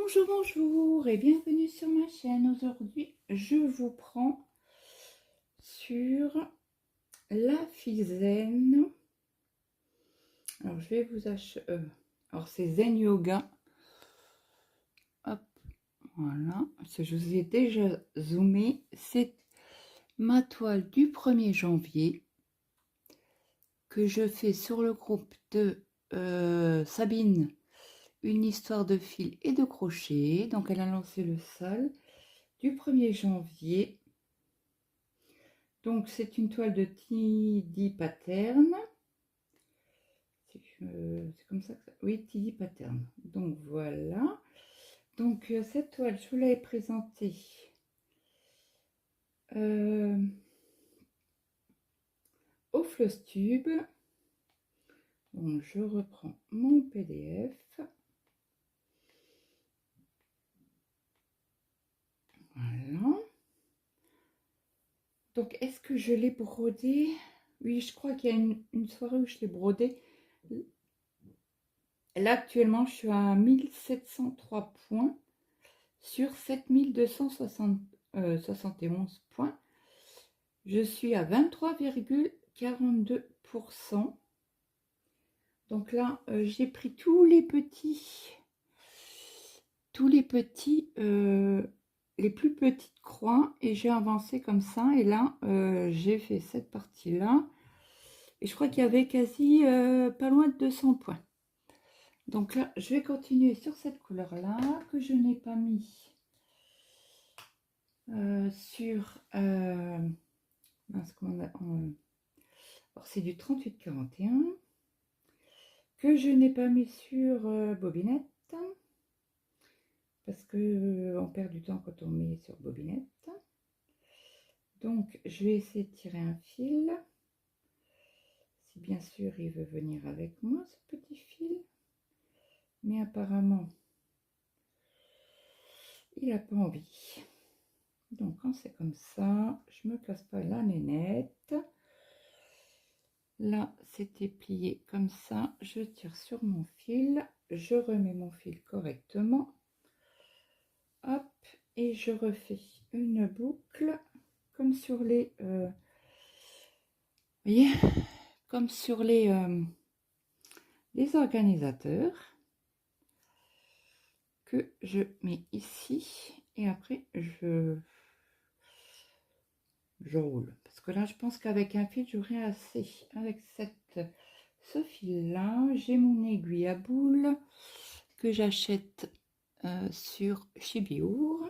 Bonjour, bonjour et bienvenue sur ma chaîne. Aujourd'hui, je vous prends sur la Fizen. Alors, je vais vous acheter... alors, c'est Zen Yoga. Hop, voilà. Je vous ai déjà zoomé. C'est ma toile du 1er janvier que je fais sur le groupe de Sabine. Une histoire de fil et de crochet. Donc, elle a lancé le SAL du 1er janvier. Donc, c'est une toile de Tidy Pattern. C'est comme ça que ça... Oui, Tidy Pattern. Donc, voilà. Donc, cette toile, je vous l'avais présentée au Flosstube. Donc, je reprends mon PDF. Voilà. Donc, est-ce que je l'ai brodé? Oui, je crois qu'il y a une soirée où je l'ai brodé. Là, actuellement, je suis à 1703 points sur 7271 points. Je suis à 23,42%. Donc là, j'ai pris tous les petits, les plus petites croix et j'ai avancé comme ça. Et là, j'ai fait cette partie-là. Et je crois qu'il y avait quasi pas loin de 200 points. Donc là, je vais continuer sur cette couleur-là que je n'ai pas mis sur... c'est du 38-41 que je n'ai pas mis sur bobinette parce que on perd du temps quand on met sur bobinette. Donc je vais essayer de tirer un fil, si bien sûr il veut venir avec moi ce petit fil, mais apparemment il n'a pas envie. Donc quand c'est comme ça, je me casse pas la nénette. Là, c'était plié comme ça. Je tire sur mon fil. Je remets mon fil correctement. Hop. Et je refais une boucle comme sur les... vous voyez, comme sur les organisateurs. Que je mets ici. Et après, je roule. Parce que là, je pense qu'avec un fil, j'aurai assez. Avec ce fil-là, j'ai mon aiguille à boule que j'achète sur Chibiour.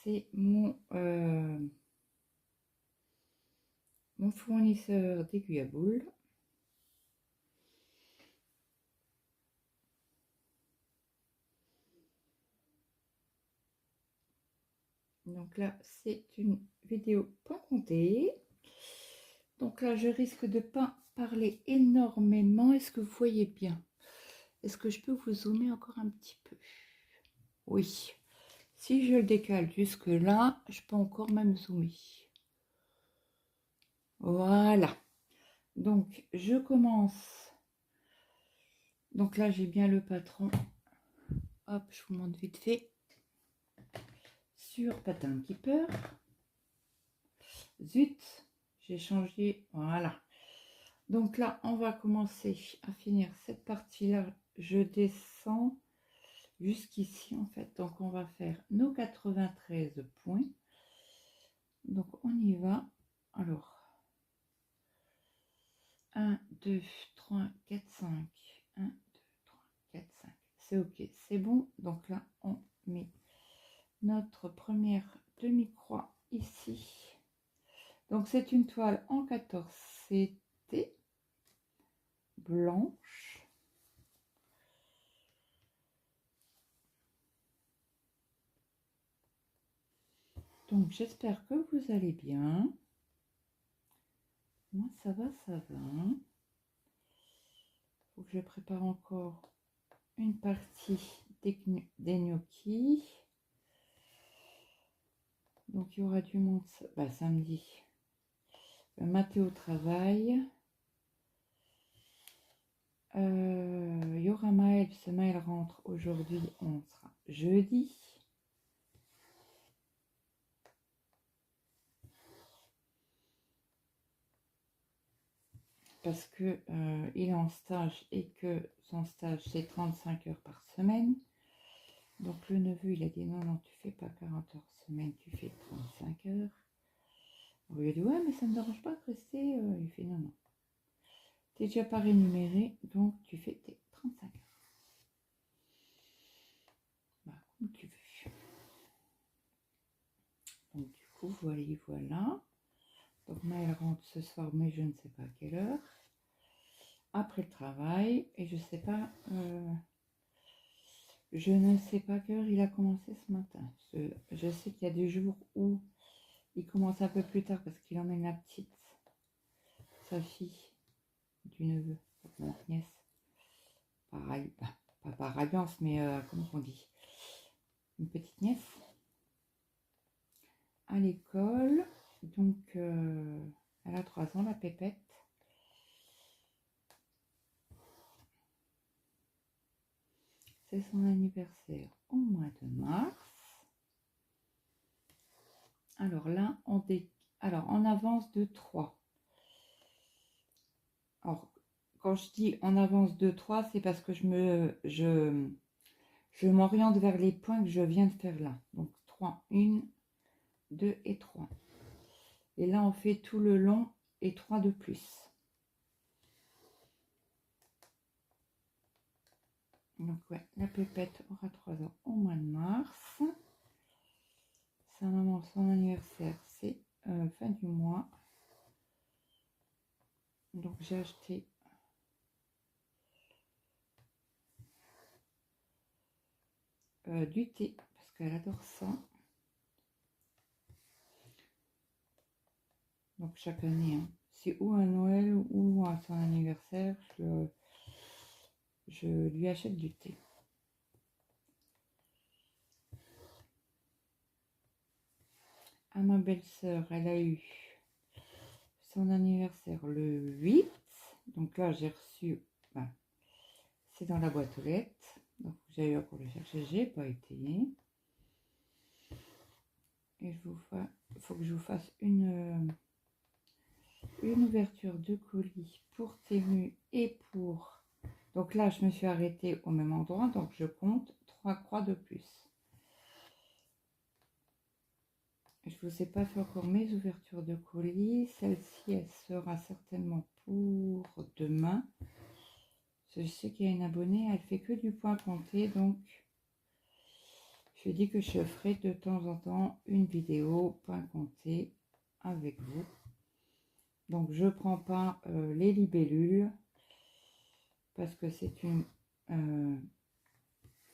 C'est mon fournisseur d'aiguilles à boule. Donc là, c'est une vidéo pas comptée. Donc là, je risque de pas parler énormément. Est-ce que vous voyez bien? Est-ce que je peux vous zoomer encore un petit peu? Oui. Si je le décale jusque là, je peux encore même zoomer. Voilà. Donc, je commence. Donc là, j'ai bien le patron. Hop, je vous montre vite fait. Sur Pattern Keeper. Zut, j'ai changé. Voilà. Donc là, on va commencer à finir cette partie-là. Je descends jusqu'ici, en fait. Donc, on va faire nos 93 points. Donc, on y va. Alors, 1, 2, 3, 4, 5. 1, 2, 3, 4, 5. C'est OK, c'est bon. Donc là, on met notre première demi-croix ici. Donc, c'est une toile en 14 CT blanche. Donc, j'espère que vous allez bien. Moi, ça va, ça va. Faut que je prépare encore une partie des gnocchis. Donc, il y aura du monde samedi. Mathéo travail. Il y aura Maël, ce Maël rentre aujourd'hui, on sera jeudi. Parce que il est en stage et que son stage c'est 35 heures par semaine. Donc le neveu il a dit non, tu fais pas 40 heures semaine, tu fais 35 heures. On lui a dit ouais mais ça ne me dérange pas de rester. Il fait non. T'es déjà pas rémunéré, donc tu fais tes 35 heures. Bah, comme tu veux. Donc du coup voilà. Donc Maëlle rentre ce soir mais je ne sais pas à quelle heure. Après le travail et je sais pas. Je ne sais pas quelle heure il a commencé ce matin. Je sais qu'il y a des jours où il commence un peu plus tard parce qu'il emmène la petite, sa fille du neveu, ma nièce. Pareil, pas par alliance, mais comment on dit, une petite nièce à l'école. Donc, elle a 3 ans, la pépette. C'est son anniversaire au mois de mars. Alors là, on avance de 3. Alors, quand je dis on avance de 3, c'est parce que je m'oriente vers les points que je viens de faire là. Donc 3, 1, 2 et 3. Et là, on fait tout le long et 3 de plus. Donc ouais, la pépette aura 3 ans au mois de mars. Sa maman, son anniversaire, c'est fin du mois. Donc j'ai acheté du thé parce qu'elle adore ça. Donc chaque année, hein, c'est ou à Noël ou à son anniversaire, je lui achète du thé. À ma belle-sœur, elle a eu son anniversaire le 8. Donc là, j'ai reçu, c'est dans la boîte aux lettres. Donc j'ai eu à pour le chercher, j'ai pas été. Et il faut que je vous fasse une ouverture de colis pour Temu et pour... Donc là, je me suis arrêtée au même endroit, donc je compte 3 croix de plus. Je ne vous ai pas fait encore mes ouvertures de colis. Celle-ci, elle sera certainement pour demain. Je sais qu'il y a une abonnée, elle fait que du point compté, donc je dis que je ferai de temps en temps une vidéo point compté avec vous. Donc je prends pas les libellules parce que c'est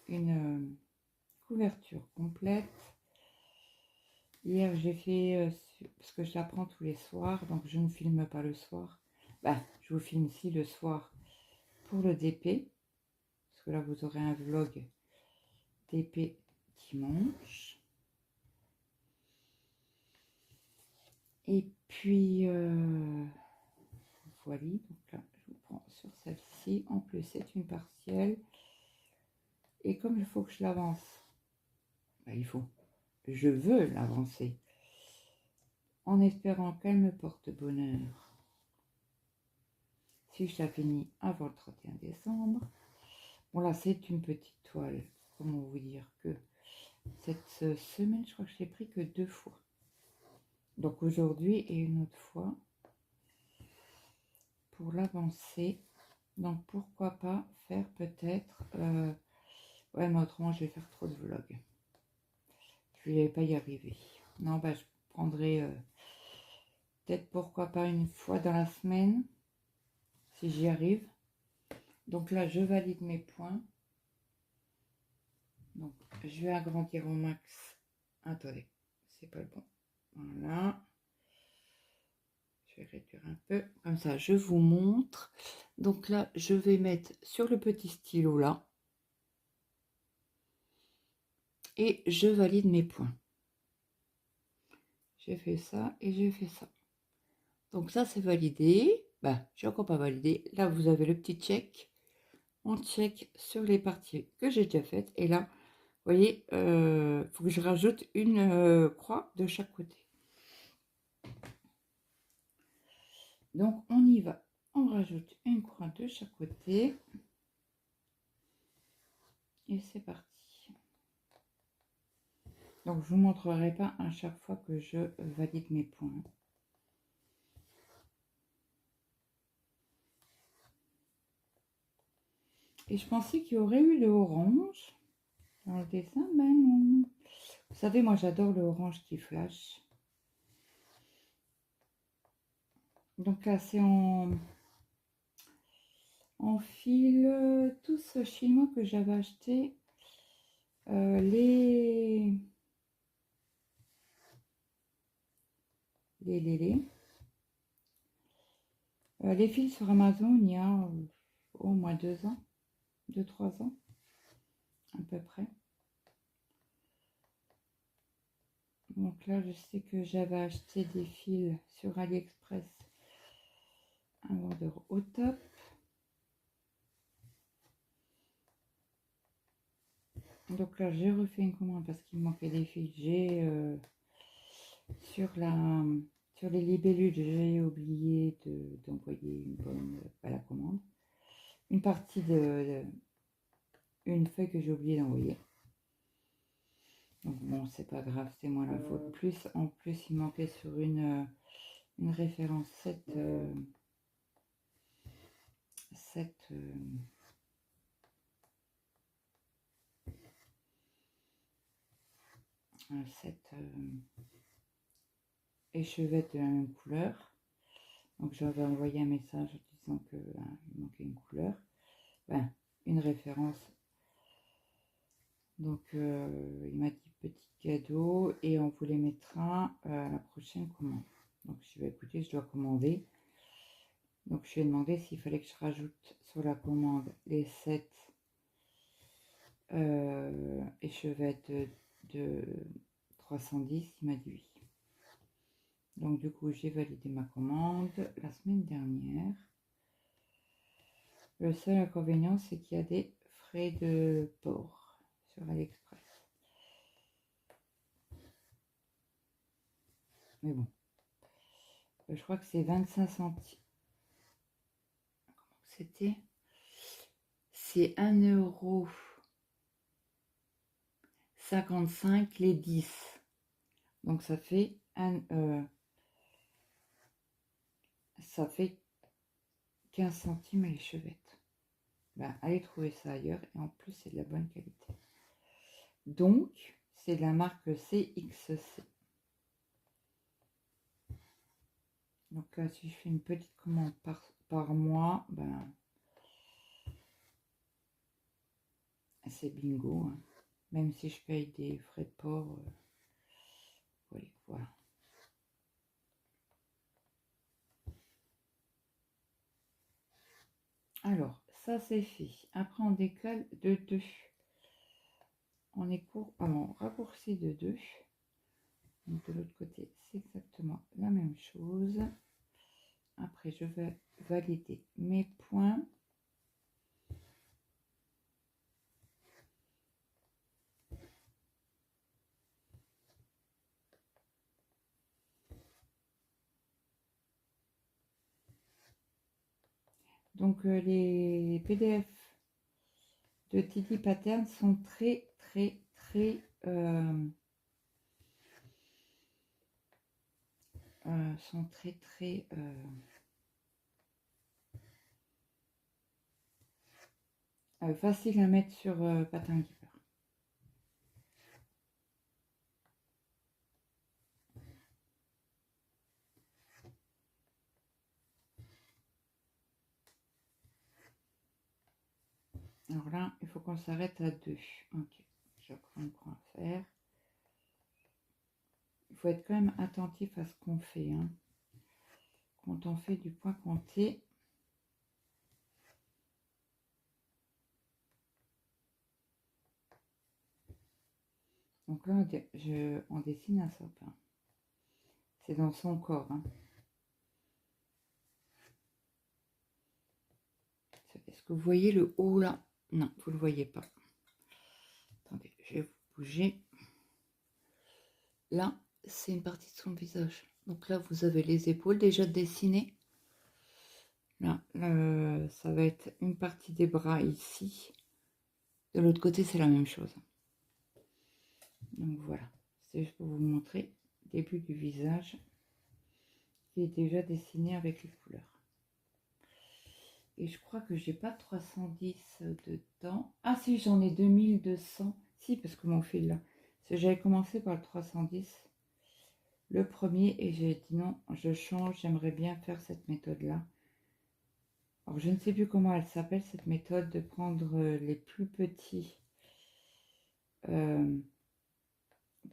une couverture complète. Hier j'ai fait, parce que je la prends tous les soirs, donc je ne filme pas le soir. Je vous filme ici le soir pour le DP, parce que là vous aurez un vlog DP dimanche. Et puis voilà, donc là je vous prends sur celle-ci. En plus c'est une partielle. Et comme il faut que je l'avance, je veux l'avancer. En espérant qu'elle me porte bonheur. Si je la finis avant le 31 décembre. Bon là c'est une petite toile. Comment vous dire que cette semaine je crois que je l'ai pris que 2 fois. Donc aujourd'hui et une autre fois. Pour l'avancer. Donc pourquoi pas faire peut-être... ouais mais autrement je vais faire trop de vlogs. Je vais pas y arriver. Non je prendrai... peut-être pourquoi pas une fois dans la semaine. Si j'y arrive. Donc là je valide mes points. Donc je vais agrandir au max. Attendez, c'est pas le bon. Voilà. Je vais réduire un peu. Comme ça je vous montre. Donc là je vais mettre sur le petit stylo là. Et je valide mes points. J'ai fait ça et j'ai fait ça. Donc ça c'est validé. J'ai encore pas validé. Là vous avez le petit check. on check sur les parties que j'ai déjà faites. Et là, vous voyez, faut que je rajoute une croix de chaque côté. Donc, on y va. On rajoute une croix de chaque côté. Et c'est parti. Donc, je vous montrerai pas à chaque fois que je valide mes points. Et je pensais qu'il y aurait eu le orange dans le dessin, ben non. Vous savez, moi j'adore le orange qui flash. Donc là, c'est en fil tout ce chinois que j'avais acheté. Les fils sur Amazon, il y a au moins 2 ans, 2-3 ans, à peu près. Donc là, je sais que j'avais acheté des fils sur AliExpress, un vendeur au top. Donc là, j'ai refait une commande parce qu'il me manquait des fils. J'ai sur les libellules, j'ai oublié d'envoyer la commande. Une partie une feuille que j'ai oublié d'envoyer. Donc bon, c'est pas grave, c'est moi la faute. En plus, il manquait sur une référence 7 échevettes de la même couleur. Donc j'avais envoyé un message disant que il manquait une couleur, une référence. Donc il m'a dit petit cadeau et on vous les mettra à la prochaine commande. Donc je vais écouter, je dois commander. Donc je lui ai demandé s'il fallait que je rajoute sur la commande les 7 échevettes de 310. Il m'a dit oui. Donc du coup j'ai validé ma commande la semaine dernière. Le seul inconvénient c'est qu'il y a des frais de port sur AliExpress. Mais bon, je crois que c'est 25 centimes. Comment c'était? C'est 1,55 € les 10. Donc ça fait 15 centimes les chevettes. Allez trouver ça ailleurs et en plus c'est de la bonne qualité. Donc c'est de la marque CXC. Donc là si je fais une petite commande par mois, c'est bingo. Hein. Même si je paye des frais de port, oui, voilà. Alors, ça c'est fait. Après, on décale de 2. On raccourcit de 2. Donc, de l'autre côté, c'est exactement la même chose. Après, je vais valider mes points. Donc, les PDF de Titi Pattern sont très faciles à mettre sur Pattern Keeper. Alors là, il faut qu'on s'arrête à 2. Ok, je comprends à faire. Il faut être quand même attentif à ce qu'on fait. Hein. Quand on fait du point compté, donc là, on dessine un sapin. C'est dans son corps. Hein. C'est ce que vous voyez le haut là? Non, vous ne le voyez pas. Attendez, je vais vous bouger. Là, c'est une partie de son visage. Donc là, vous avez les épaules déjà dessinées. Là, ça va être une partie des bras ici. De l'autre côté, c'est la même chose. Donc voilà, c'est juste pour vous montrer le début du visage qui est déjà dessiné avec les couleurs. Et je crois que j'ai pas 310 dedans. Ah si, j'en ai 2200. Si, parce que mon fil là. J'avais commencé par le 310. Le premier, et j'ai dit non, je change, j'aimerais bien faire cette méthode-là. Alors, je ne sais plus comment elle s'appelle, cette méthode de prendre les plus petits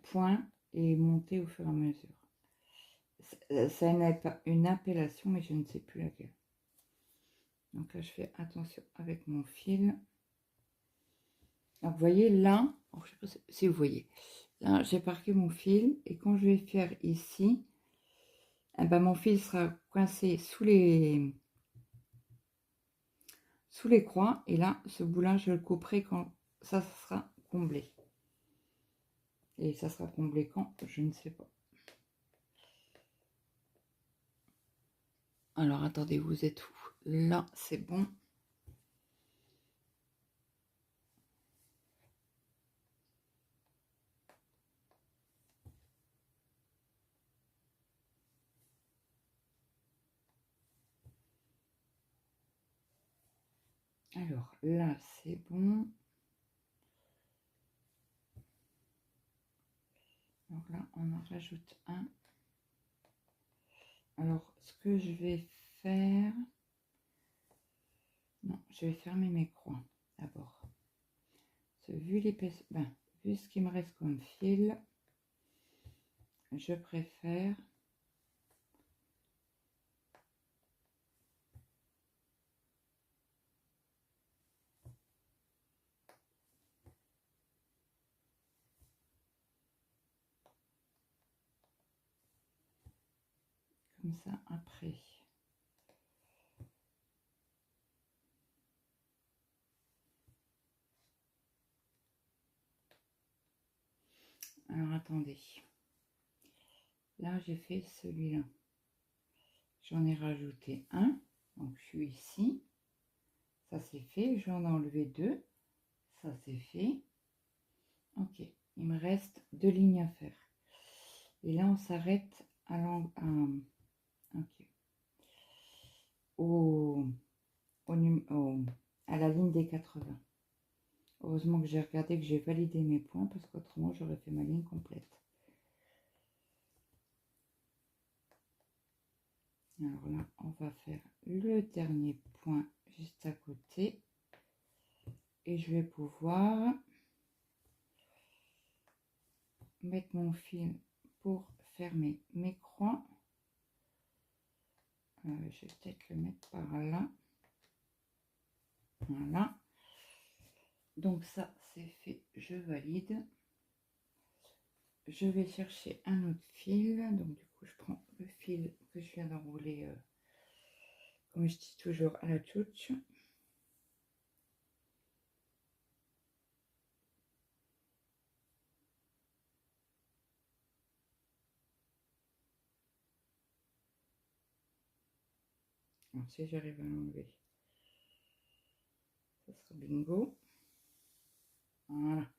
points et monter au fur et à mesure. C'est une appellation, mais je ne sais plus laquelle. Donc là, je fais attention avec mon fil. Donc, vous voyez, là, je ne sais pas si vous voyez, là, j'ai parqué mon fil, et quand je vais faire ici, eh ben, mon fil sera coincé sous les croix, et là, ce bout-là, je le couperai quand ça sera comblé. Et ça sera comblé quand? Je ne sais pas. Alors, attendez, vous êtes où? Là, c'est bon. Alors, là, c'est bon. Donc là, on en rajoute un. Alors, ce que je vais faire... Non, je vais fermer mes croix d'abord. Vu l'épaisseur... vu ce qui me reste comme fil, je préfère... comme ça après. Alors, attendez. Là, j'ai fait celui-là. J'en ai rajouté un. Donc, je suis ici. Ça, c'est fait. Je vais en enlever deux. Ça, c'est fait. Ok. Il me reste deux lignes à faire. Et là, on s'arrête à à la ligne des 80. Heureusement que j'ai regardé, que j'ai validé mes points, parce qu'autrement, j'aurais fait ma ligne complète. Alors là, on va faire le dernier point juste à côté. Et je vais pouvoir mettre mon fil pour fermer mes croix. Je vais peut-être le mettre par là. Voilà. Donc ça, c'est fait. Je valide. Je vais chercher un autre fil. Donc du coup, je prends le fil que je viens d'enrouler, comme je dis toujours, à la tchouch. Alors, si j'arrive à l'enlever, ça sera bingo. Voilà.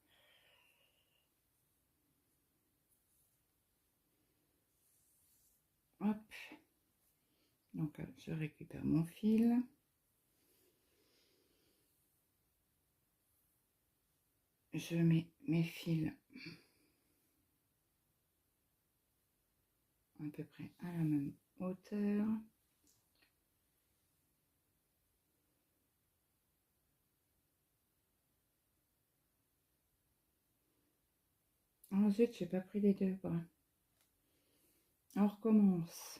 Hop. Donc, je récupère mon fil. Je mets mes fils à peu près à la même hauteur. Ensuite, j'ai pas pris les deux bras. On recommence.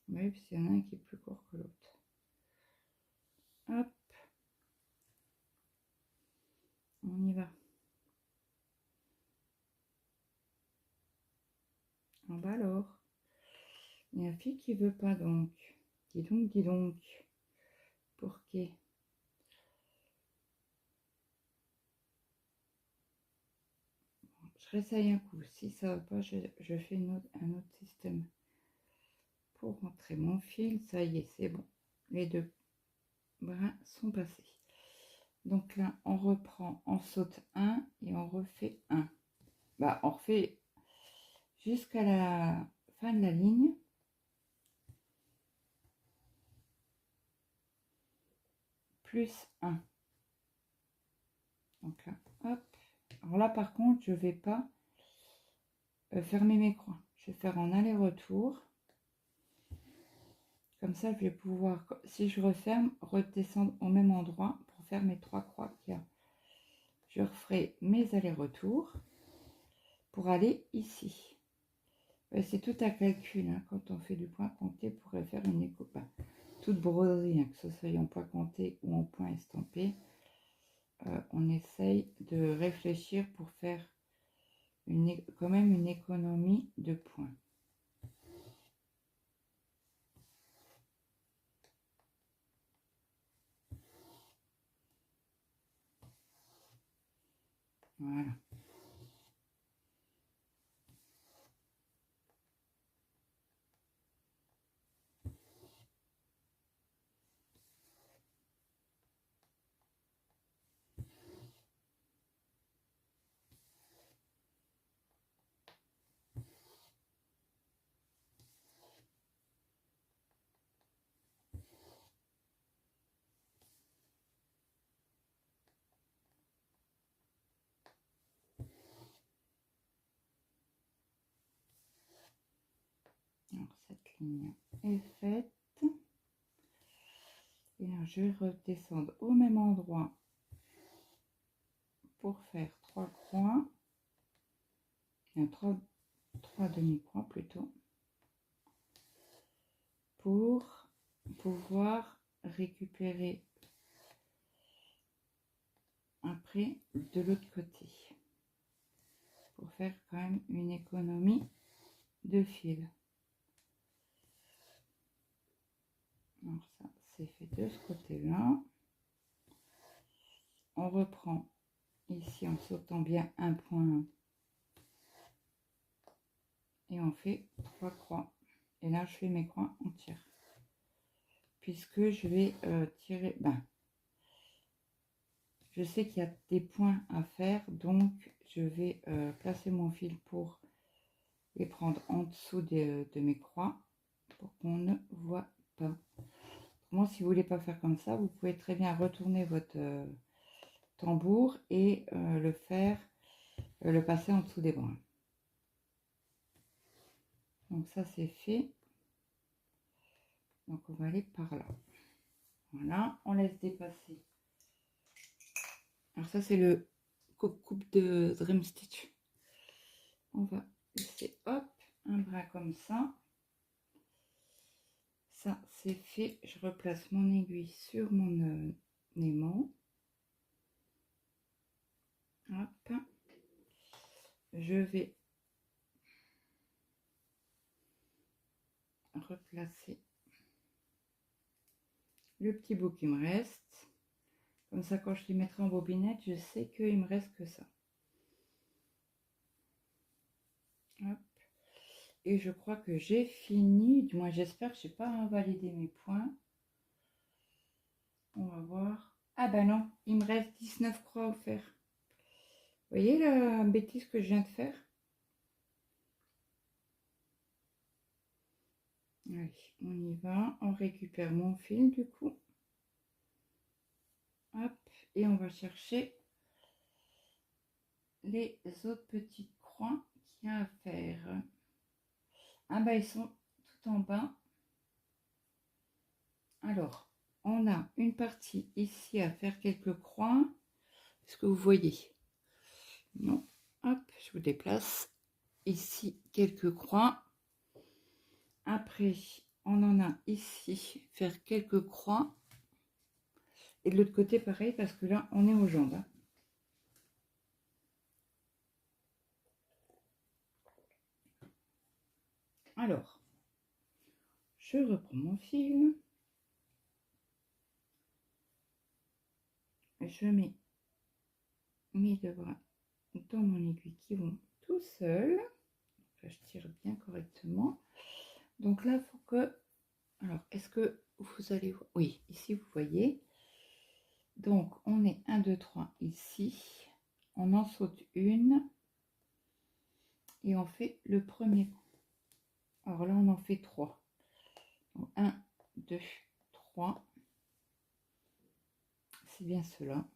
Oui, parce qu'il y en a un qui est plus court que l'autre. Hop. On y va. En bas alors. Il y a une fille qui veut pas donc. Dis donc, dis donc. Pour qui? réessaye un coup. Si ça va pas, je fais un autre système pour rentrer mon fil. Ça y est, c'est bon. Les deux brins sont passés. Donc là, on reprend, on saute un et on refait un. Bah, on refait jusqu'à la fin de la ligne. Plus 1. Donc là, hop. Alors là, par contre, je vais pas fermer mes croix. Je vais faire en aller-retour. Comme ça, je vais pouvoir, si je referme, redescendre au même endroit pour faire mes 3 croix qu'il y a. Je referai mes allers-retours pour aller ici. C'est tout à calcul, hein, quand on fait du point compté pour faire une éco. Toute broderie, hein, que ce soit en point compté ou en point estampé, on essaye de réfléchir pour faire quand même une économie de points. Voilà. Alors cette ligne est faite. Et là, je vais redescendre au même endroit pour faire 3 croix. 3 demi-croix plutôt. Pour pouvoir récupérer après de l'autre côté. Pour faire quand même une économie de fil. Alors ça, c'est fait de ce côté-là. On reprend ici en sautant bien un point. Et on fait 3 croix. Et là, je fais mes croix entières. Puisque je vais tirer... je sais qu'il y a des points à faire. Donc, je vais placer mon fil pour les prendre en dessous de mes croix. Pour qu'on ne voit pas. Moi, si vous voulez pas faire comme ça, vous pouvez très bien retourner votre tambour et le passer en dessous des brins. Donc ça c'est fait. Donc on va aller par là. Voilà, on laisse dépasser. Alors ça c'est le coupe de Dream Stitch. On va laisser hop un bras comme ça. Ça c'est fait. Je replace mon aiguille sur mon aimant. Hop. Je vais replacer le petit bout qui me reste. Comme ça, quand je les mettrai en bobinette, je sais qu'il me reste que ça. Hop. Et je crois que j'ai fini. Du moins, j'espère que je n'ai pas invalidé mes points. On va voir. Ah ben non, il me reste 19 croix à faire. Vous voyez la bêtise que je viens de faire? Allez, on y va. On récupère mon fil du coup. Hop. Et on va chercher les autres petites croix qu'il y a à faire. Ah ben ils sont tout en bas. Alors, on a une partie ici à faire quelques croix. Est-ce que vous voyez? Non. Hop, je vous déplace. Ici, quelques croix. Après, on en a ici, faire quelques croix. Et de l'autre côté, pareil, parce que là, on est aux jambes. Alors, je reprends mon fil. Je mets mes deux bras dans mon aiguille qui vont tout seul. Là, je tire bien correctement. Donc là, il faut que... Alors, est-ce que vous allez voir? Oui, ici, vous voyez. Donc, on est 1, 2, 3 ici. On en saute une. Et on fait le premier coup. Alors là, on en fait 3. Donc, 1, 2, 3. C'est bien cela.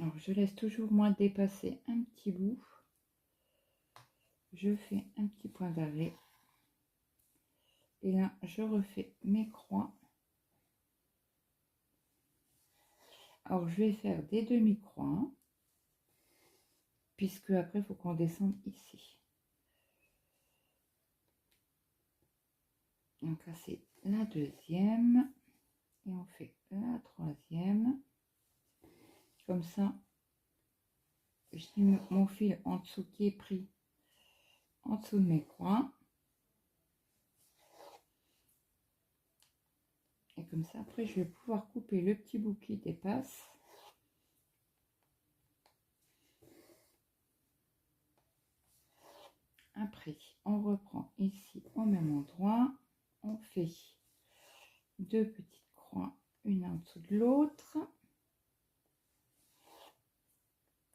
Alors, je laisse toujours moins dépasser un petit bout. Je fais un petit point d'arrêt. Et là, je refais mes croix. Alors, je vais faire des demi-croix. Puisque après, il faut qu'on descende ici. Donc là, c'est la deuxième. Et on fait la troisième. Comme ça, j'ai mon fil en dessous qui est pris en dessous de mes croix. Et comme ça, après, je vais pouvoir couper le petit bout qui dépasse. Après, on reprend ici au même endroit. On fait deux petites croix, une en dessous de l'autre.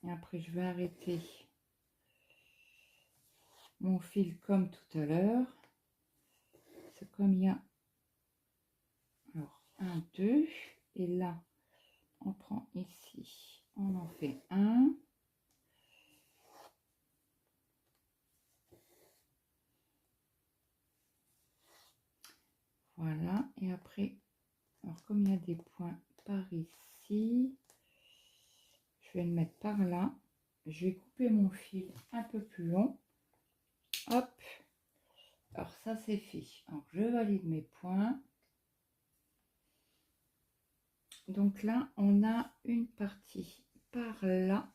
Et après, je vais arrêter mon fil comme tout à l'heure. C'est comme il y a... Alors, 1, 2. Et là, on prend ici. On en fait un. Voilà. Et après, alors comme il y a des points par ici, je vais le mettre par là. Je vais couper mon fil un peu plus long. Hop. Alors ça c'est fait. Alors je valide mes points. Donc là on a une partie par là.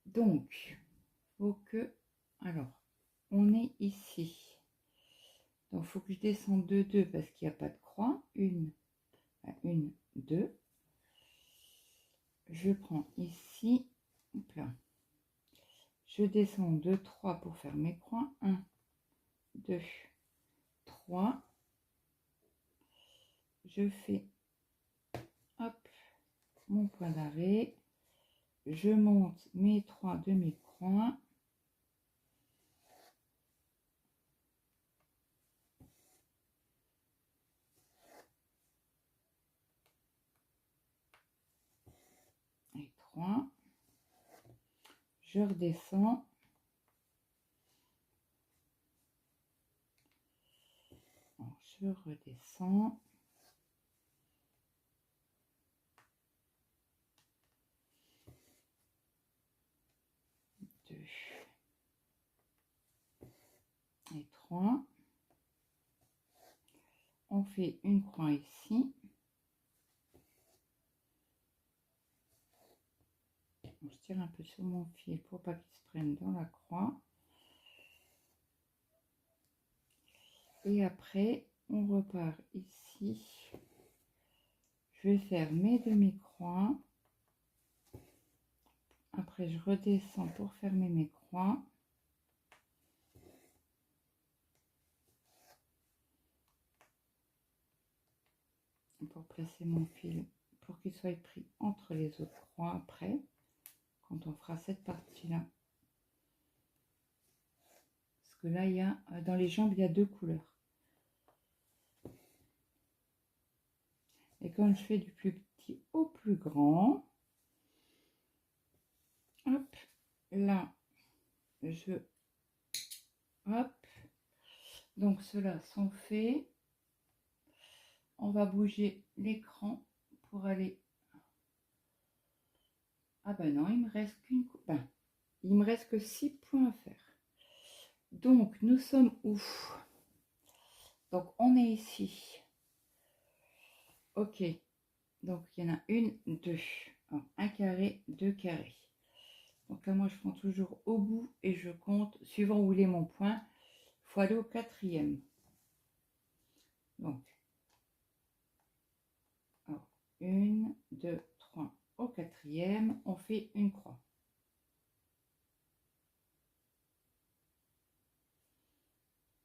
Donc faut que... Alors on est ici. Donc il faut que je descende de 2 parce qu'il n'y a pas de croix. Une, 2. Je prends ici. Hop là. Je descends de 3 pour faire mes croix. 1, 2, 3. Je fais hop mon point d'arrêt. Je monte mes 3 demi-croix. Et 3. Je redescends. Alors, je redescends. 2 et 3. On fait une croix ici. Je tire un peu sur mon fil pour pas qu'il se prenne dans la croix. Et après, on repart ici. Je vais faire mes demi-croix. Après, je redescends pour fermer mes croix. Pour placer mon fil, pour qu'il soit pris entre les autres croix après, quand on fera cette partie-là. Parce que là, il y a, dans les jambes, il y a 2 couleurs. Et quand je fais du plus petit au plus grand, hop, là, hop, donc ceux-là sont faits. On va bouger l'écran pour aller... Ah ben non, il me reste qu'une... Ben, il me reste que 6 points à faire. Donc, nous sommes où? Donc, on est ici. Ok. Donc, il y en a une, 2. Alors, un carré, 2 carrés. Donc là, moi, je prends toujours au bout et je compte, suivant où il est mon point, il faut aller au 4e. Donc, 1, 2, 3, au quatrième, on fait une croix.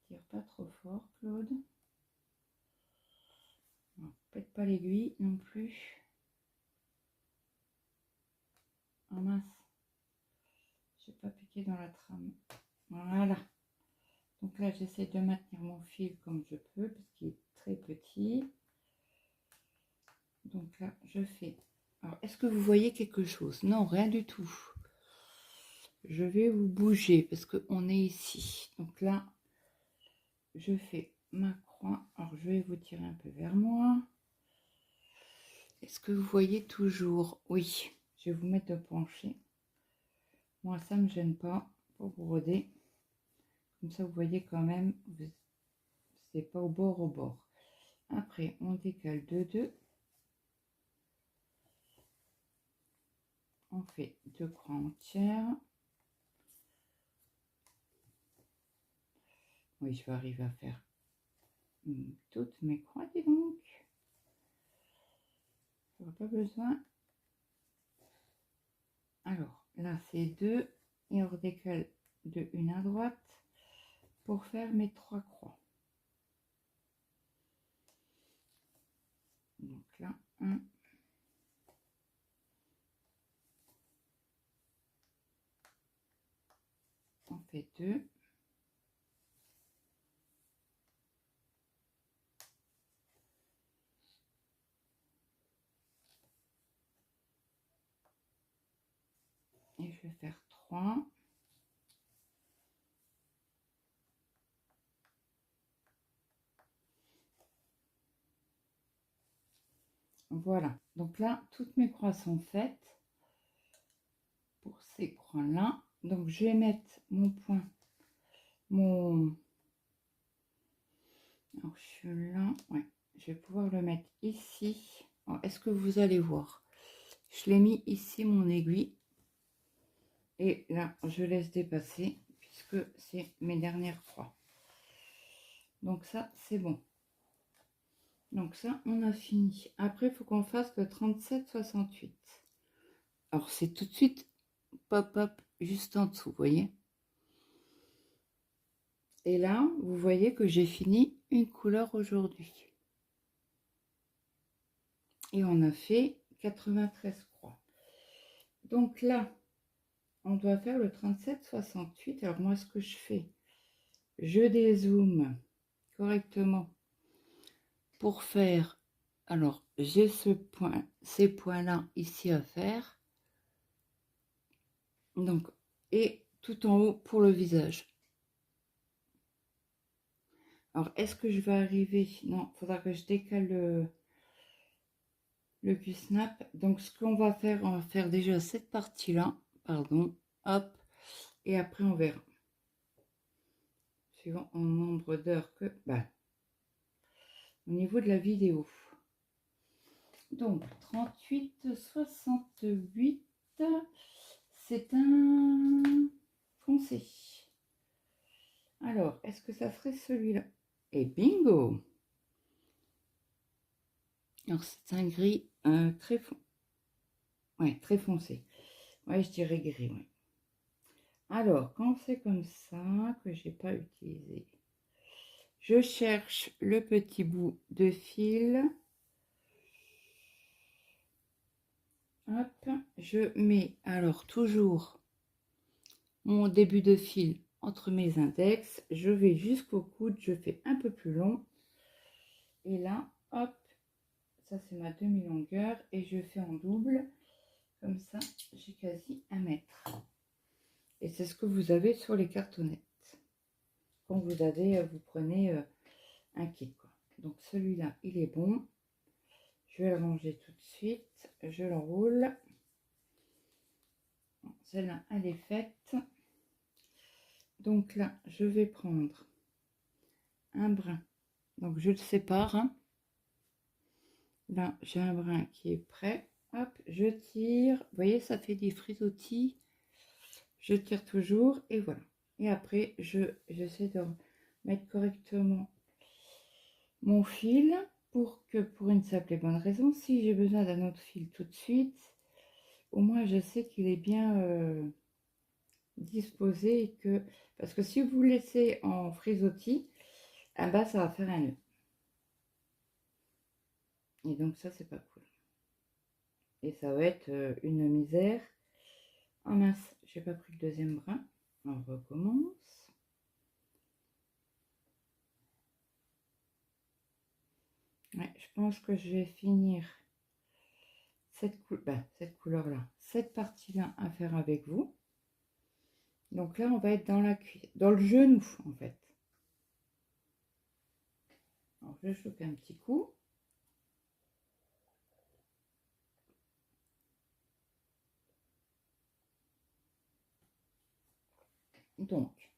Tire pas trop fort, Claude. Pète pas l'aiguille non plus. Oh mince, j'ai pas piqué dans la trame. Voilà. Donc là, j'essaie de maintenir mon fil comme je peux parce qu'il est très petit. Donc là, je fais. Alors, est-ce que vous voyez quelque chose? Non, rien du tout. Je vais vous bouger parce qu'on est ici. Donc là, je fais ma croix. Alors, je vais vous tirer un peu vers moi. Est-ce que vous voyez toujours? Oui. Je vais vous mettre de pencher. Moi, ça ne me gêne pas pour broder. Comme ça, vous voyez quand même, c'est pas au bord au bord. Après, on décale de 2. On fait 2 croix entières. Oui, je vais arriver à faire toutes mes croix, dis donc. Je n'aurai pas besoin. Alors, là, c'est 2. Et on redécale de une à droite pour faire mes 3 croix. Donc là, 1. On fait 2. Et je vais faire 3. Voilà. Donc là, toutes mes croix sont faites pour ces croix-là. Donc, je vais mettre mon point, Alors, je suis là. Ouais. Je vais pouvoir le mettre ici. Est-ce que vous allez voir? Je l'ai mis ici, mon aiguille. Et là, je laisse dépasser puisque c'est mes dernières croix. Donc ça, c'est bon. Donc ça, on a fini. Après, il faut qu'on fasse le 37-68. Alors, c'est tout de suite pop-up juste en dessous, vous voyez? Et là, vous voyez que j'ai fini une couleur aujourd'hui. Et on a fait 93 croix. Donc là, on doit faire le 37-68. Alors moi, ce que je fais, je dézoome correctement pour faire. Alors, j'ai ces points-là ici à faire. Donc, et tout en haut pour le visage. Alors, est-ce que je vais arriver? Non, il faudra que je décale le Q-snap. Donc, ce qu'on va faire, on va faire déjà cette partie-là. Pardon. Hop. Et après, on verra. Suivant en nombre d'heures que... Bah, au niveau de la vidéo. Donc, 38-68, c'est un foncé. Alors, est-ce que ça serait celui-là? Et bingo! Alors, c'est un gris très foncé. Ouais, très foncé. Ouais, je dirais gris, ouais. Alors, quand c'est comme ça, que j'ai pas utilisé, je cherche le petit bout de fil. Hop, je mets alors toujours mon début de fil entre mes index. Je vais jusqu'au coude, je fais un peu plus long. Et là, hop, ça c'est ma demi-longueur et je fais en double. Comme ça, j'ai quasi 1 mètre. Et c'est ce que vous avez sur les cartonnettes. Quand vous avez, vous prenez un kit, quoi. Donc celui-là, il est bon. Je vais le ranger tout de suite. Je l'enroule. Celle-là, elle est faite. Donc là, je vais prendre un brin. Donc je le sépare. Hein. Là, j'ai un brin qui est prêt. Hop, je tire. Vous voyez, ça fait des frisottis. Je tire toujours et voilà. Et après, j'essaie de mettre correctement mon fil pour une simple et bonne raison. Si j'ai besoin d'un autre fil tout de suite, au moins je sais qu'il est bien disposé et que, parce que si vous le laissez en frisottis, ah bah ça va faire un nœud. Et donc ça c'est pas cool. Et ça va être une misère. Oh mince, j'ai pas pris le deuxième brin. On recommence. Ouais, je pense que je vais finir cette couleur-là, cette partie-là à faire avec vous. Donc là, on va être dans la cuisse, dans le genou en fait. Alors, je choque un petit coup. Donc,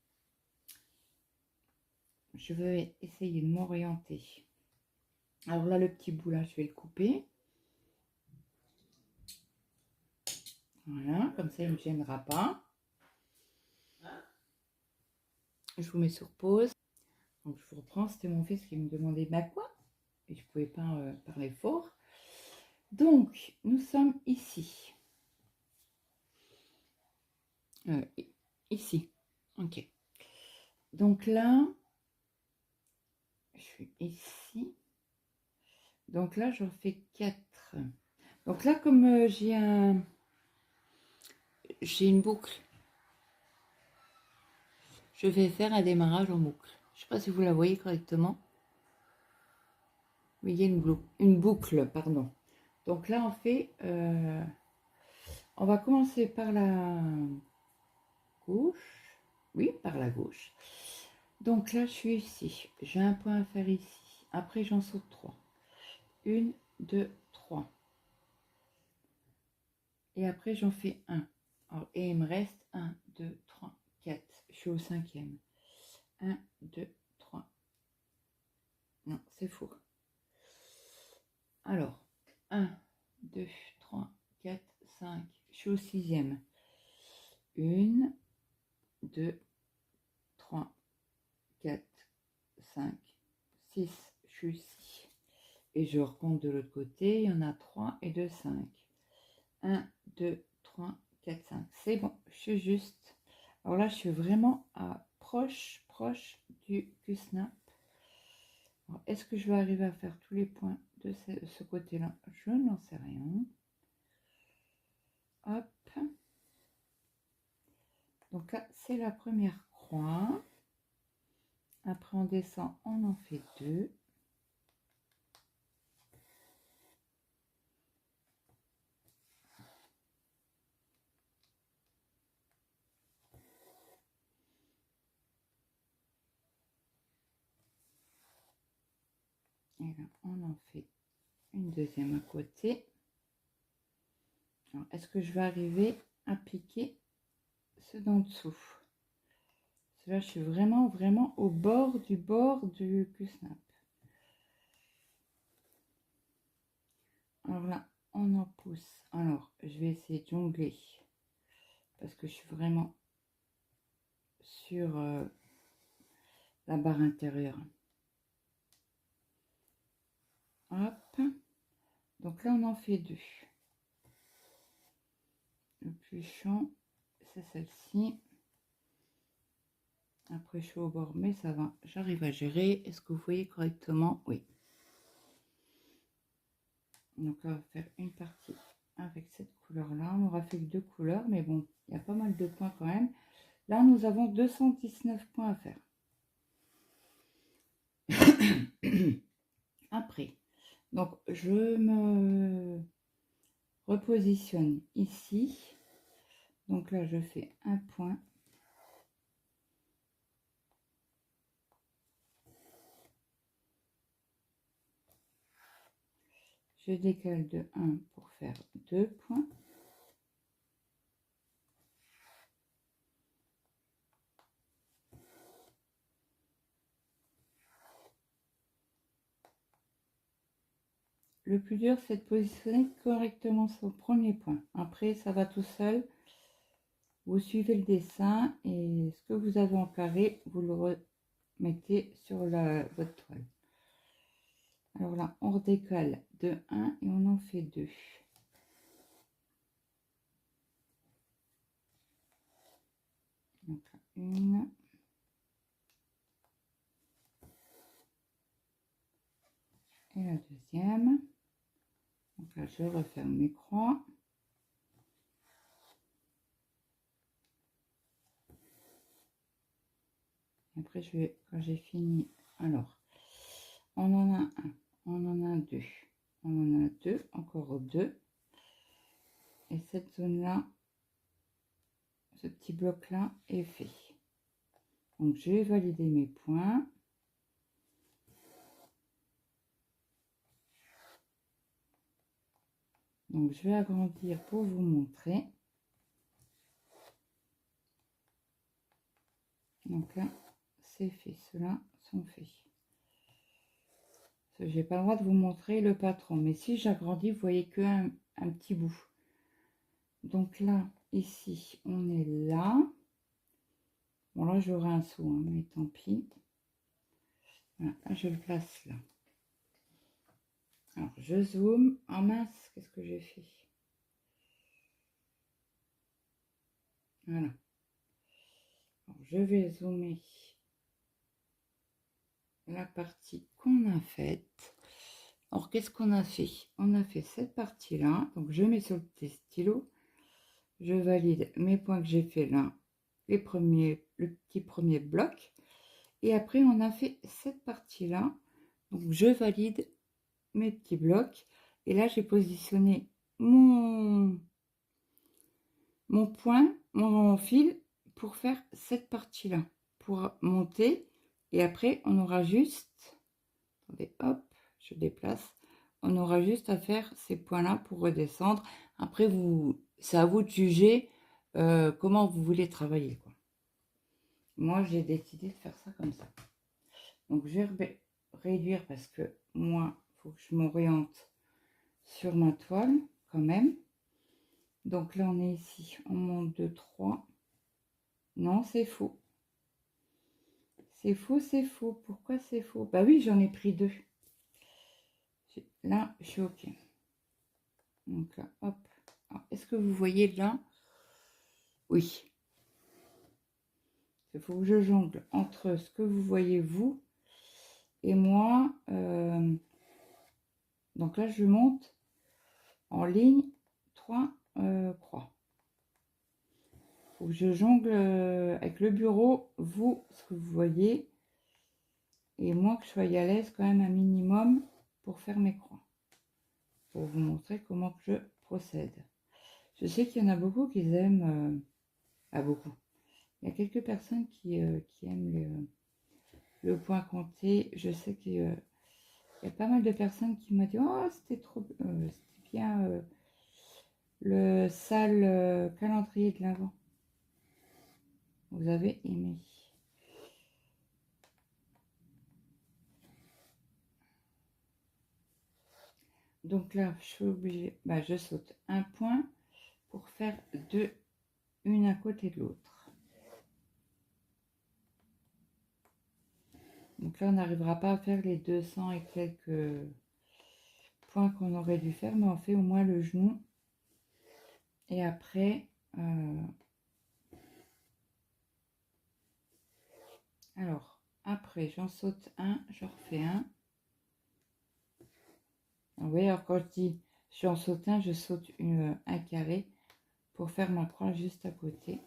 je vais essayer de m'orienter. Alors là, le petit bout là, je vais le couper. Voilà, comme ça, il ne me gênera pas. Je vous mets sur pause. Donc, je vous reprends. C'était mon fils qui me demandait bah quoi. Et je ne pouvais pas parler fort. Donc, nous sommes ici. Ici. Ok. Donc là, je suis ici. Donc là, j'en fais 4. Donc là, comme j'ai une boucle, je vais faire un démarrage en boucle. Je ne sais pas si vous la voyez correctement. Mais il y a une boucle, pardon. Donc là, on va commencer par la gauche. Oui, par la gauche. Donc là, je suis ici. J'ai un point à faire ici. Après, j'en saute 3. 1, 2, 3. Et après, j'en fais 1. Alors, et il me reste 1, 2, 3, 4. Je suis au 5e. 1, 2, 3. Non, c'est faux. Alors, 1, 2, 3, 4, 5. Je suis au 6e. 1, 2, 3, 4, 5, 6. Je suis ici. Et je recompte de l'autre côté. Il y en a 3 et 2, 5. 1, 2, 3, 4, 5. C'est bon, je suis juste. Alors là, je suis vraiment proche du Q-snap. Est-ce que je vais arriver à faire tous les points de ce côté-là? Je n'en sais rien. Hop. Donc là, c'est la première croix. Après, on descend, on en fait 2. Et là, on en fait une deuxième à côté. Est-ce que je vais arriver à piquer ce d'en dessous? Là, je suis vraiment au bord du Q-snap. Alors là, on en pousse. Alors, je vais essayer de jongler parce que je suis vraiment sur la barre intérieure. Hop. Donc là, on en fait 2. Le plus chiant, c'est celle-ci. Après, je suis au bord, mais ça va. J'arrive à gérer. Est-ce que vous voyez correctement? Oui. Donc, on va faire une partie avec cette couleur-là. On aura fait que 2 couleurs, mais bon, il y a pas mal de points quand même. Là, nous avons 219 points à faire. Après, donc, je me repositionne ici. Donc là, je fais un point. Je décale de 1 pour faire 2 points. Le plus dur, c'est de positionner correctement son premier point. Après, ça va tout seul. Vous suivez le dessin et ce que vous avez en carré, vous le remettez sur votre toile. Alors là, on redécale de 1 et on en fait 2. Donc là, une. Et la deuxième. Donc là, je referme mes croix. Et après, je vais, quand j'ai fini, alors, on en a un, on en a deux, on en a deux, encore deux. Et cette zone-là, ce petit bloc-là est fait. Donc, je vais valider mes points. Donc, je vais agrandir pour vous montrer. Donc là, c'est fait. Ceux-là sont faits. J'ai pas le droit de vous montrer le patron. Mais si j'agrandis, vous voyez que un petit bout. Donc là, ici, on est là. Bon, là, j'aurai un saut, hein, mais tant pis. Voilà, là, je le place là. Alors, je zoome. Oh mince, qu'est-ce que j'ai fait? Voilà. Alors, je vais zoomer la partie qu'on a faite. Alors, qu'est-ce qu'on a fait? On a fait cette partie-là. Donc, je mets sur le petit stylo. Je valide mes points que j'ai fait là. Le petit premier bloc. Et après, on a fait cette partie-là. Donc, je valide mes petits blocs. Et là, j'ai positionné mon point, mon fil pour faire cette partie-là. Pour monter. Et après, on aura juste... Attendez, hop, je déplace. On aura juste à faire ces points-là pour redescendre. Après, c'est à vous de juger comment vous voulez travailler, quoi. Moi, j'ai décidé de faire ça comme ça. Donc, je vais réduire parce que moi, il faut que je m'oriente sur ma toile quand même. Donc là, on est ici. On monte de 3. Non, c'est faux. C'est faux, c'est faux. Pourquoi c'est faux? Bah oui, j'en ai pris 2. Là, je suis OK. Donc là, hop. Est-ce que vous voyez là? Oui. Il faut que je jongle entre ce que vous voyez vous et moi. Donc là, je monte en ligne 3 croix. Il faut que je jongle avec le bureau, vous, ce que vous voyez. Et moi, que je sois à l'aise quand même un minimum pour faire mes croix. Pour vous montrer comment je procède. Je sais qu'il y en a beaucoup qui aiment... beaucoup. Il y a quelques personnes qui aiment le point compté. Je sais qu'il y a pas mal de personnes qui m'ont dit « Oh, c'était trop... c'était bien le sale calendrier de l'Avent. » Vous avez aimé. Donc là, je suis obligée... je saute un point pour faire deux, une à côté de l'autre. Donc là, on n'arrivera pas à faire les 200 et quelques points qu'on aurait dû faire, mais on fait au moins le genou. Et après, alors, après, j'en saute un, j'en refais un. Vous voyez, alors quand je dis j'en saute un, je saute un carré pour faire ma croix juste à côté.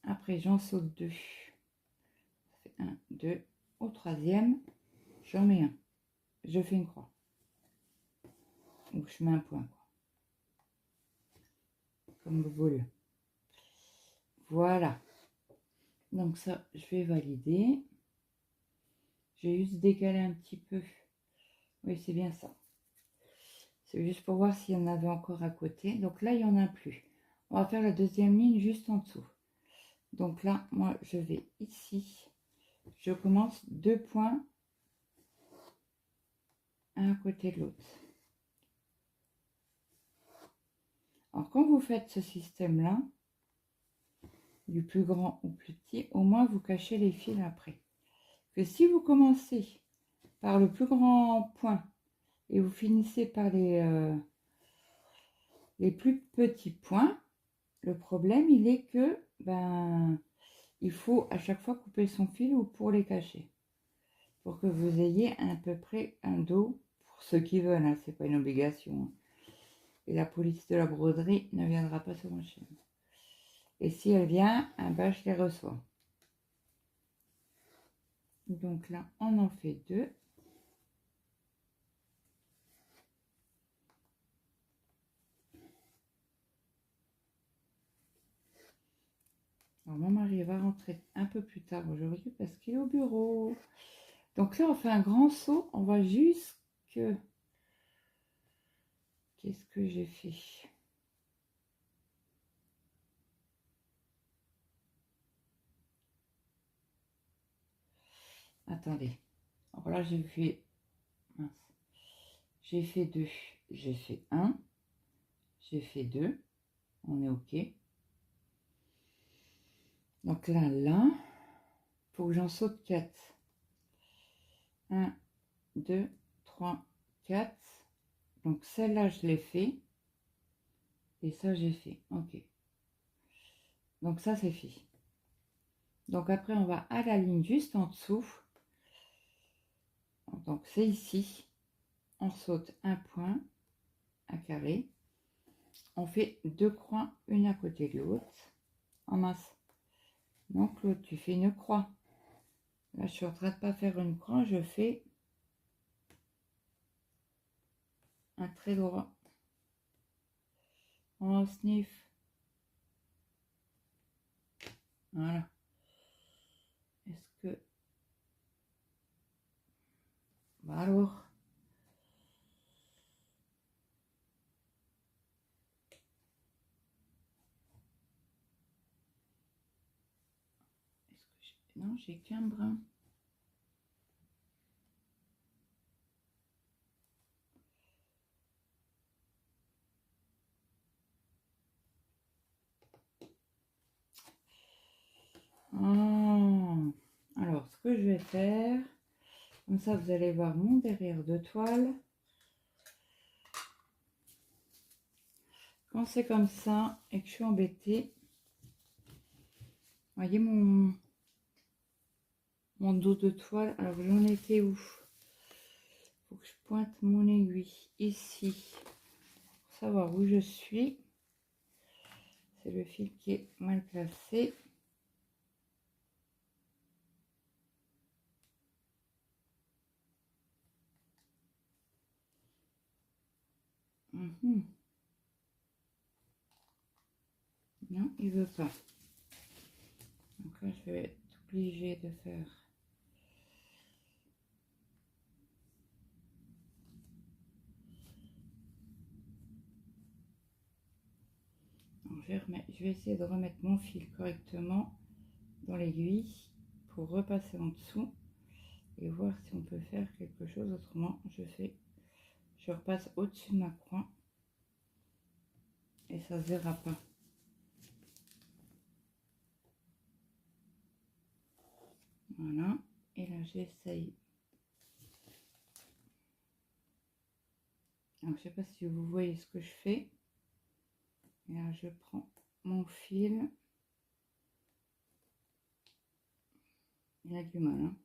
Après, j'en saute deux. Ça fait 1, 2. Au troisième, j'en mets un. Je fais une croix. Donc, je mets un point, quoi. Comme vous voulez. Voilà. Donc ça, je vais valider. J'ai juste décalé un petit peu. Oui, c'est bien ça. C'est juste pour voir s'il y en avait encore à côté. Donc là, il n'y en a plus. On va faire la deuxième ligne juste en dessous. Donc là, moi, je vais ici. Je commence 2 points. Un à côté de l'autre. Alors, quand vous faites ce système-là, du plus grand au plus petit, au moins vous cachez les fils après. Que si vous commencez par le plus grand point et vous finissez par les plus petits points, le problème, il est que, ben, il faut à chaque fois couper son fil ou pour les cacher. Pour que vous ayez à peu près un dos, pour ceux qui veulent, hein, c'est pas une obligation. Hein. Et la police de la broderie ne viendra pas sur ma chaîne. Et si elle vient, ben, je les reçois. Donc là, on en fait 2. Alors, mon mari va rentrer un peu plus tard aujourd'hui parce qu'il est au bureau. Donc là, on fait un grand saut. On va jusque... Qu'est-ce que j'ai fait? Attendez. Alors là, j'ai fait... Mince. J'ai fait 2. J'ai fait 1. J'ai fait 2. On est OK. Donc là, il faut que j'en saute 4. 1, 2, 3, 4. Donc celle-là, je l'ai fait. Et ça, j'ai fait. OK. Donc ça, c'est fait. Donc après, on va à la ligne juste en dessous. Donc c'est ici. On saute un point, un carré. On fait 2 croix, une à côté de l'autre. En masse. Donc l'autre, tu fais une croix. Là, je suis en train de pas faire une croix, je fais un trait droit. On sniff. Voilà. Est-ce que... Bah alors. Est-ce que j'ai... Non, j'ai qu'un brin. Oh. Alors, ce que je vais faire, comme ça, vous allez voir mon derrière de toile. Quand c'est comme ça et que je suis embêtée, voyez mon dos de toile. Alors, j'en étais où? Faut que je pointe mon aiguille ici pour savoir où je suis. C'est le fil qui est mal placé. Non, il veut pas. Donc là, je vais être obligée de faire. Donc, je vais essayer de remettre mon fil correctement dans l'aiguille pour repasser en dessous et voir si on peut faire quelque chose autrement. Je repasse au-dessus de ma croix et ça se verra pas. Voilà, et là j'essaye. Alors je sais pas si vous voyez ce que je fais. Et là je prends mon fil. Il a du mal, hein.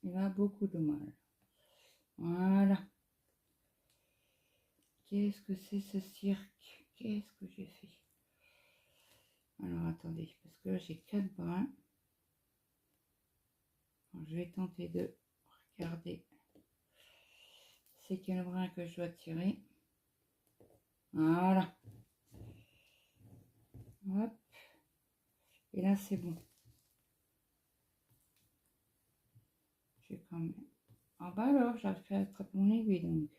Il a beaucoup de mal. Voilà. Qu'est-ce que c'est ce cirque? Qu'est-ce que j'ai fait? Alors attendez, parce que là j'ai 4 brins. Alors, je vais tenter de regarder c'est quel brin que je dois tirer. Voilà. Hop. Et là c'est bon. J'ai quand même... Ah bah alors, j'arrive à attraper mon aiguille donc.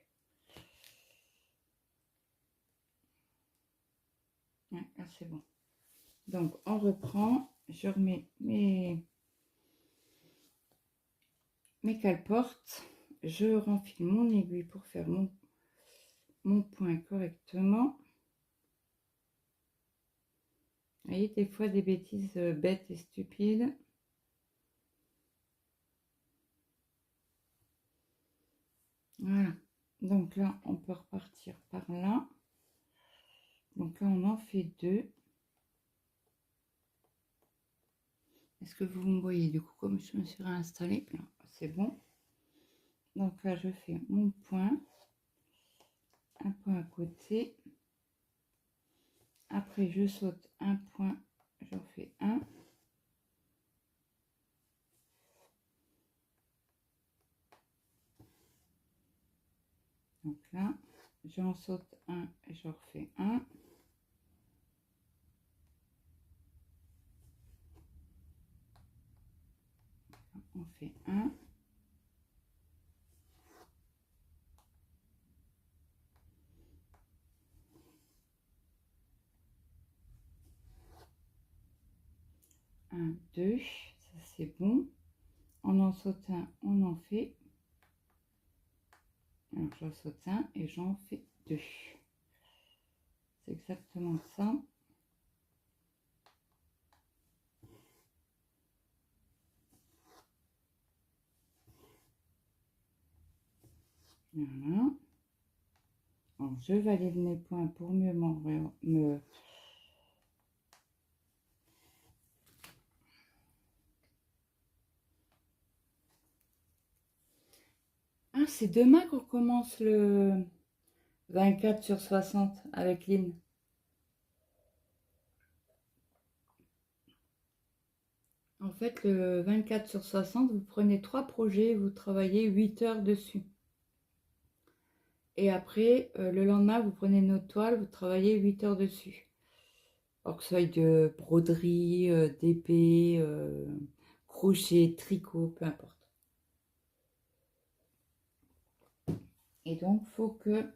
Ouais, là c'est bon. Donc on reprend. Je remets mes cale-portes. Je renfile mon aiguille pour faire mon point correctement. Vous voyez, des fois des bêtises bêtes et stupides. Voilà. Donc là, on peut repartir par là. Donc là, on en fait 2. Est-ce que vous me voyez? Du coup, comme je me suis réinstallée, c'est bon. Donc là, je fais mon point. Un point à côté. Après, je saute un point. J'en fais un. Donc là, j'en saute un et j'en refais un. On fait un. Un, deux, ça c'est bon. On en saute un, on en fait. Alors j'en saute un et j'en fais 2. C'est exactement ça. Voilà. Alors, je valide mes points pour mieux me... Ah, c'est demain qu'on commence le 24/60 avec Lynn. En fait, le 24/60, vous prenez 3 projets, vous travaillez 8 heures dessus. Et après, le lendemain, vous prenez une autre toile, vous travaillez 8 heures dessus. Alors que ce soit de broderie, d'épée, crochet, tricot, peu importe. Et donc, faut que...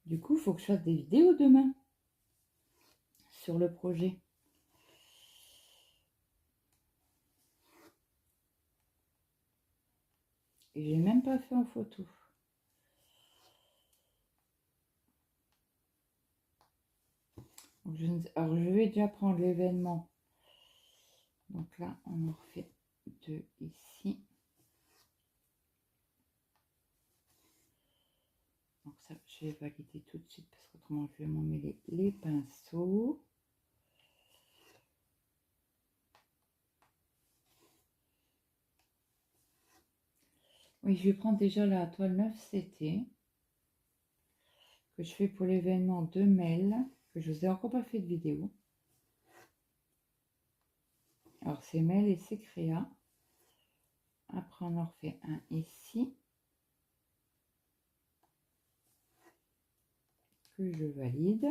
du coup, il faut que je fasse des vidéos demain sur le projet. Et j'ai même pas fait en photo. Alors, je vais déjà prendre l'événement. Donc là, on en refait 2 ici. Donc ça, je vais valider tout de suite parce qu'autrement, je vais m'emmêler les pinceaux. Oui, je vais prendre déjà la toile 9CT que je fais pour l'événement de Mel, que je vous ai encore pas fait de vidéo. Alors c'est Mel et c'est Créa. Après on en refait un ici que je valide.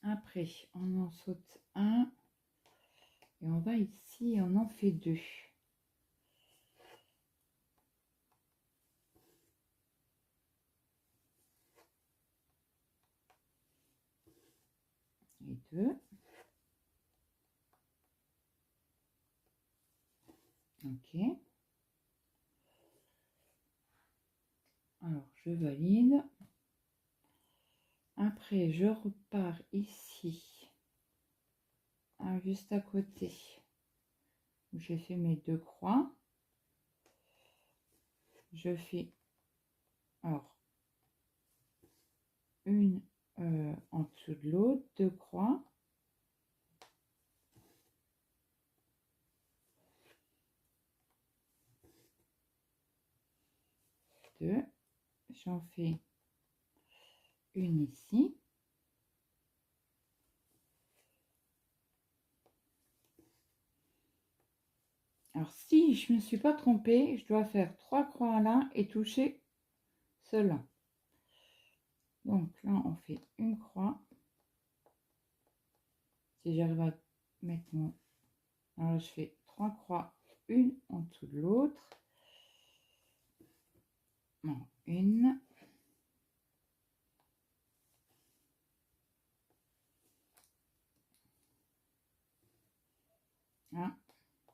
Après on en saute un et on va ici et on en fait 2. Et 2. Ok. Alors je valide. Après je repars ici, juste à côté, où j'ai fait mes 2 croix. Je fais alors une en dessous de l'autre, 2 croix. Deux. J'en fais une ici. Alors si je ne me suis pas trompée, je dois faire 3 croix là et toucher cela. Donc là on fait une croix. Si j'arrive à mettre mon... Alors je fais 3 croix, une en dessous de l'autre. Non, une. Ah,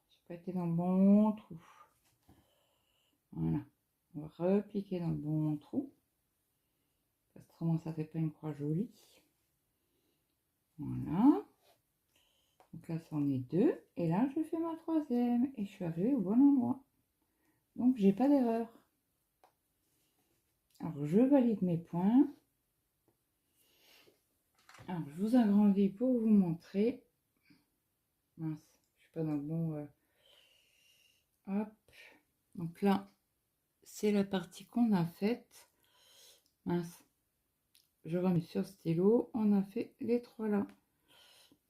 j'ai pas été dans le bon trou. Voilà. On va repiquer dans le bon trou. Parce que autrement ça fait pas une croix jolie. Voilà. Donc là, c'en est 2. Et là, je fais ma 3e. Et je suis arrivée au bon endroit. Donc, j'ai pas d'erreur. Alors, je valide mes points. Alors, je vous agrandis pour vous montrer. Mince, je suis pas dans le bon... Hop. Donc là, c'est la partie qu'on a faite. Mince. Je remets sur stylo. On a fait les 3 là.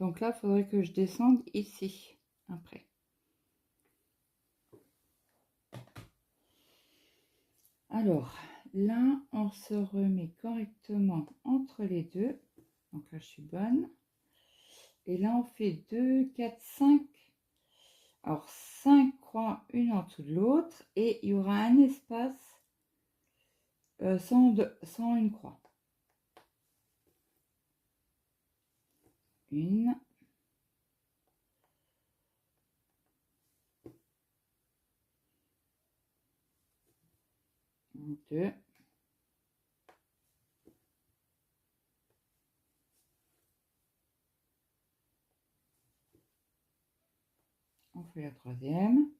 Donc là, il faudrait que je descende ici. Après. Alors, là, on se remet correctement entre les deux. Donc là, je suis bonne. Et là, on fait 2, 4, 5. Alors, 5 croix, une en dessous de l'autre. Et il y aura un espace sans une croix. Une. Deux. On fait la troisième.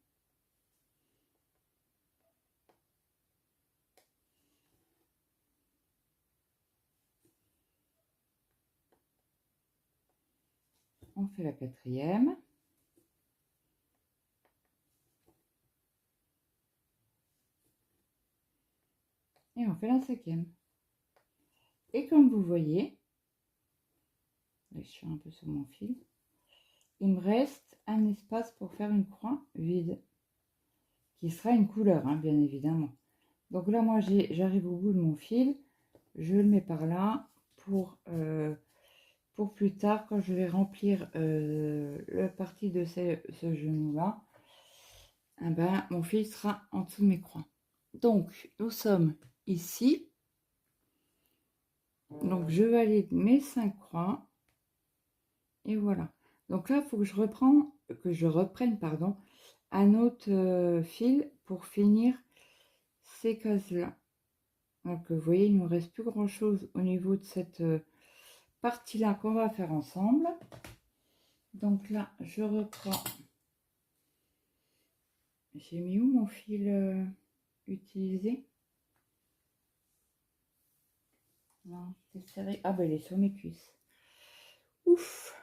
On fait la quatrième. Et on fait la cinquième. Et comme vous voyez, je suis un peu sur mon fil, il me reste un espace pour faire une croix vide, qui sera une couleur, hein, bien évidemment. Donc là, moi, j'arrive au bout de mon fil, je le mets par là pour plus tard, quand je vais remplir la partie de ce genou-là, eh ben, mon fil sera en dessous de mes croix. Donc, nous sommes ici. Donc, je valide mes 5 croix. Et voilà. Donc là, il faut que je reprenne, pardon, un autre fil pour finir ces cases-là. Donc, vous voyez, il ne nous reste plus grand-chose au niveau de cette partie-là qu'on va faire ensemble. Donc là, je reprends. J'ai mis où mon fil utilisé? Non, c'est serré. Ah ben, il est sur mes cuisses. Ouf!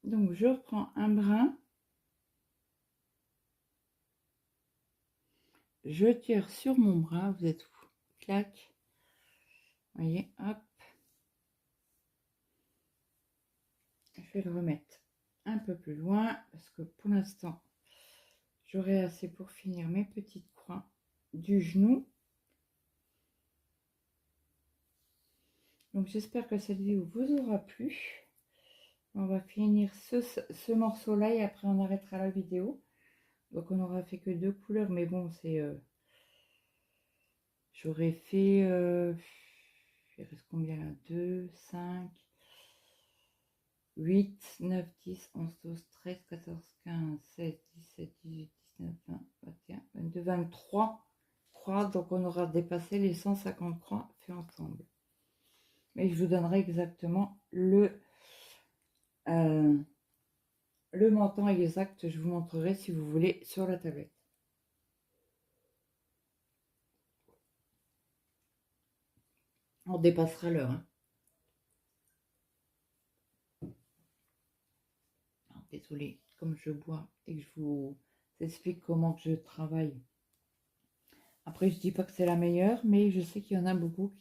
Donc, je reprends un brin. Je tire sur mon bras. Vous êtes où? Clac. Vous voyez, hop. Je vais le remettre un peu plus loin parce que pour l'instant, j'aurai assez pour finir mes petites croix du genou. Donc, j'espère que cette vidéo vous aura plu. On va finir ce morceau-là et après, on arrêtera la vidéo. Donc, on n'aura fait que 2 couleurs, mais bon, c'est... j'aurais fait... il reste combien là? 2, 5, 8, 9, 10, 11, 12, 13, 14, 15, 16, 17, 18, 19, 20, 21, 22, 23 croix. Donc, on aura dépassé les 150 croix fait ensemble. Mais je vous donnerai exactement le montant exact. Je vous montrerai si vous voulez sur la tablette. On dépassera l'heure. Hein. Désolée, comme je bois et que je vous explique comment que je travaille. Après, je dis pas que c'est la meilleure, mais je sais qu'il y en a beaucoup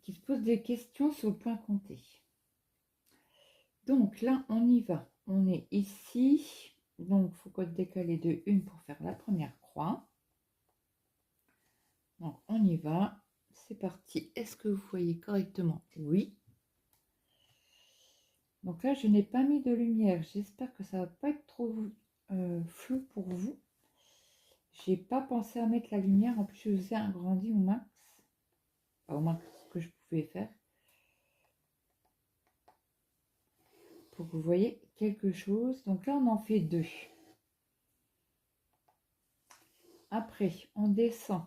qui se posent des questions sur le point compté. Donc là, on y va. On est ici. Donc, il faut qu'on décale de 1 pour faire la première croix. Donc, on y va. C'est parti. Est-ce que vous voyez correctement? Oui. Donc là, je n'ai pas mis de lumière. J'espère que ça ne va pas être trop flou pour vous. J'ai pas pensé à mettre la lumière. En plus, je vous ai agrandi au max. Au max que je pouvais faire. Pour que vous voyez quelque chose. Donc là, on en fait 2. Après, on descend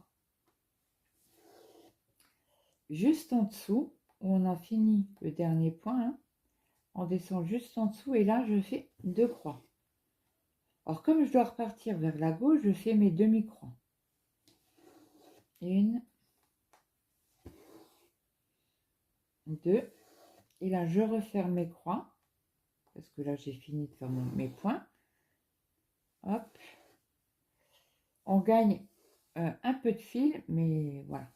juste en dessous, où on a fini le dernier point. Hein. On descend juste en dessous et là, je fais 2 croix. Alors, comme je dois repartir vers la gauche, je fais mes demi-croix. Une, deux. Et là, je referme mes croix. Parce que là, j'ai fini de faire mes points. Hop. On gagne un peu de fil, mais voilà.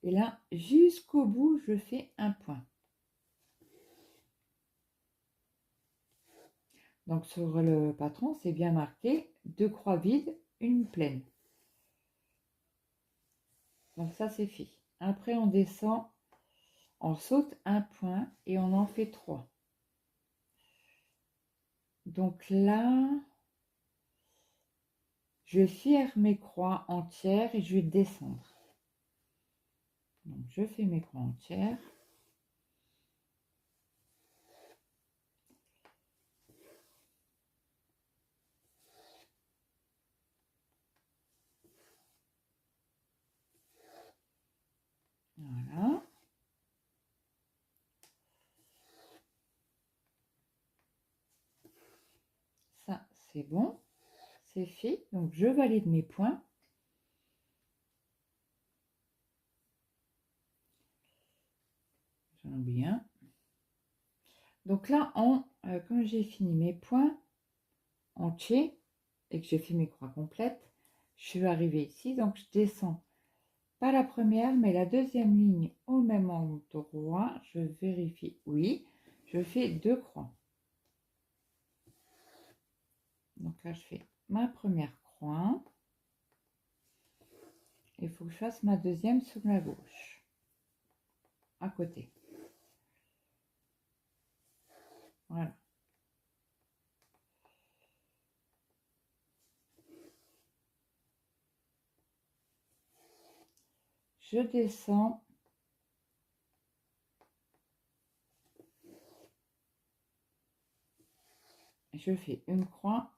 Et là, jusqu'au bout, je fais un point. Donc, sur le patron, c'est bien marqué 2 croix vides, une pleine. Donc, ça, c'est fait. Après, on descend, on saute un point et on en fait 3. Donc là, je vais faire mes croix entières et je vais descendre. Donc, je fais mes croix entières. Voilà. Ça, c'est bon. C'est fait. Donc, je valide mes points. J'en oublie un. Donc là, quand j'ai fini mes points entiers et que j'ai fait mes croix complètes, je suis arrivée ici. Donc, je descends pas la première, mais la deuxième ligne au même endroit. Je vérifie. Oui, je fais 2 croix. Donc là, je fais ma première croix. Il faut que je fasse ma deuxième sur la gauche, à côté. Voilà. Je descends. Je fais une croix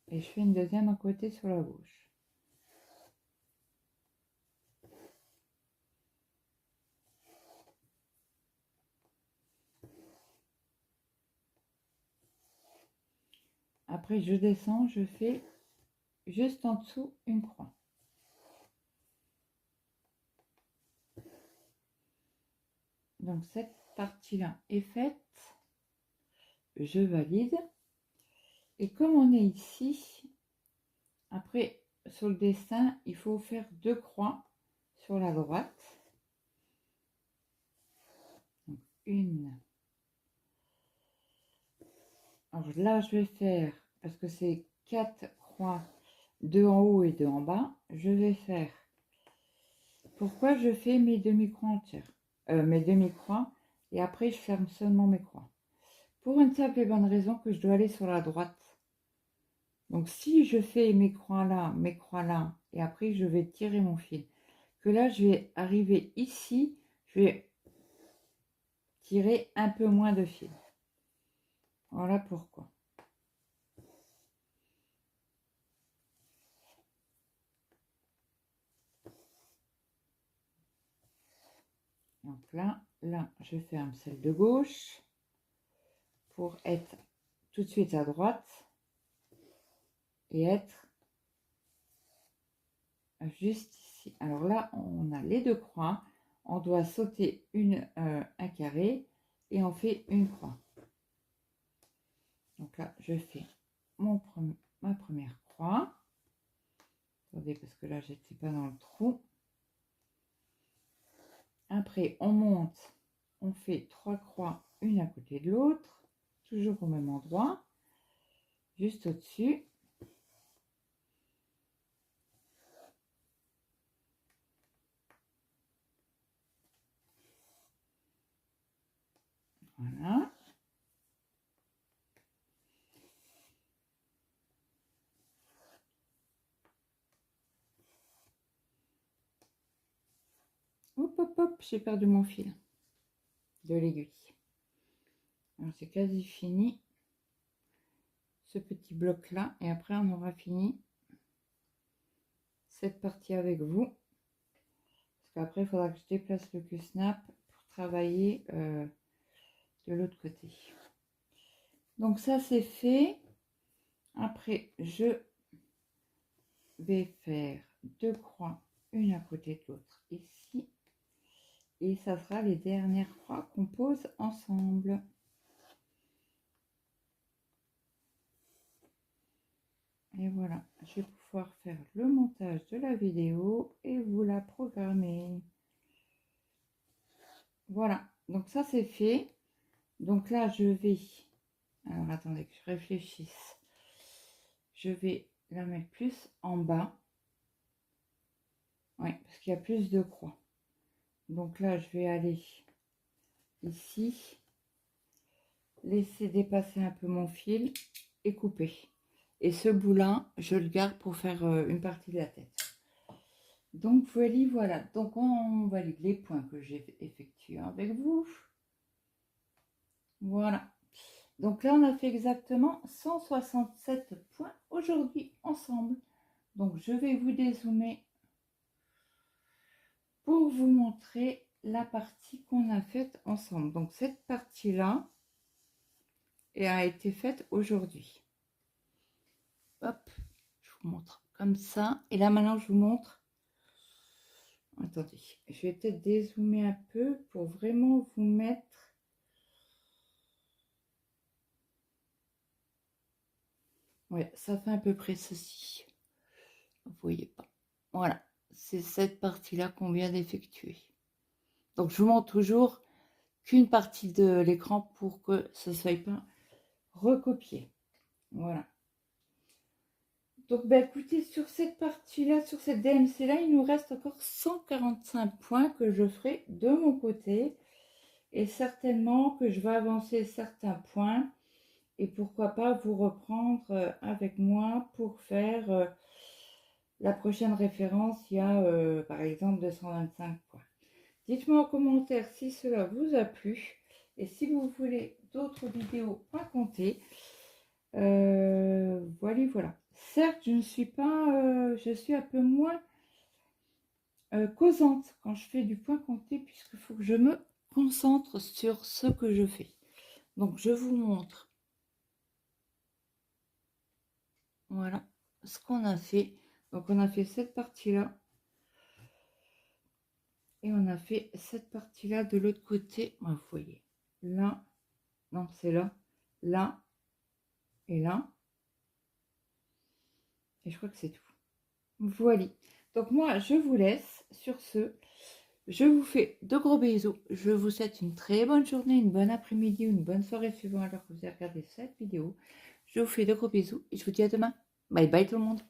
et je fais une deuxième à côté sur la gauche. Après, je descends, je fais juste en dessous une croix. Donc, cette partie-là est faite. Je valide. Et comme on est ici, après, sur le dessin, il faut faire 2 croix sur la droite. Donc, une. Alors là, je vais faire, parce que c'est 4 croix, 2 en haut et 2 en bas, je vais faire. Pourquoi je fais mes demi-croix entières, mes demi-croix, et après je ferme seulement mes croix. Pour une simple et bonne raison que je dois aller sur la droite. Donc si je fais mes croix là, et après je vais tirer mon fil, que là je vais arriver ici, je vais tirer un peu moins de fil. Voilà pourquoi. Donc là, je ferme celle de gauche pour être tout de suite à droite et être juste ici. Alors là, on a les 2 croix. On doit sauter un carré et on fait une croix. Donc là, je fais ma première croix. Attendez, parce que là, je n'étais pas dans le trou. Après, on monte. On fait 3 croix, une à côté de l'autre. Toujours au même endroit. Juste au-dessus. Voilà. Hop, hop, hop, j'ai perdu mon fil de l'aiguille. Alors, c'est quasi fini. Ce petit bloc là. Et après, on aura fini cette partie avec vous. Parce qu'après, il faudra que je déplace le Q-snap pour travailler de l'autre côté. Donc ça, c'est fait. Après, je vais faire 2 croix une à côté de l'autre ici. Et ça sera les dernières croix qu'on pose ensemble. Et voilà, je vais pouvoir faire le montage de la vidéo et vous la programmer. Voilà, donc ça c'est fait. Donc là je vais, alors attendez que je réfléchisse, je vais la mettre plus en bas. Oui, parce qu'il y a plus de croix. Donc là je vais aller ici, laisser dépasser un peu mon fil et couper. Et ce bout-là, je le garde pour faire une partie de la tête. Donc voilà. Donc on valide les points que j'ai effectués avec vous. Voilà. Donc là, on a fait exactement 167 points aujourd'hui ensemble. Donc je vais vous dézoomer pour vous montrer la partie qu'on a faite ensemble. Donc cette partie-là a été faite aujourd'hui. Hop, je vous montre comme ça. Et là maintenant je vous montre. Attendez, je vais peut-être dézoomer un peu pour vraiment vous mettre. Ouais, ça fait à peu près ceci. Vous voyez pas. Voilà, c'est cette partie-là qu'on vient d'effectuer. Donc je vous montre toujours qu'une partie de l'écran pour que ce ne soit pas recopié. Voilà. Donc, écoutez, sur cette partie-là, sur cette DMC-là, il nous reste encore 145 points que je ferai de mon côté. Et certainement que je vais avancer certains points. Et pourquoi pas vous reprendre avec moi pour faire la prochaine référence. Il y a, par exemple, 225 points. Dites-moi en commentaire si cela vous a plu. Et si vous voulez d'autres vidéos à compter. Voilà. Certes, je ne suis pas, je suis un peu moins causante quand je fais du point compté, puisqu'il faut que je me concentre sur ce que je fais. Donc, je vous montre. Voilà ce qu'on a fait. Donc, on a fait cette partie-là. Et on a fait cette partie-là de l'autre côté. Vous voyez, là, non, c'est là, là et là. Et je crois que c'est tout. Voilà. Donc moi, je vous laisse sur ce. Je vous fais de gros bisous. Je vous souhaite une très bonne journée, une bonne après-midi, une bonne soirée suivant alors que vous avez regardé cette vidéo. Je vous fais de gros bisous et je vous dis à demain. Bye bye tout le monde.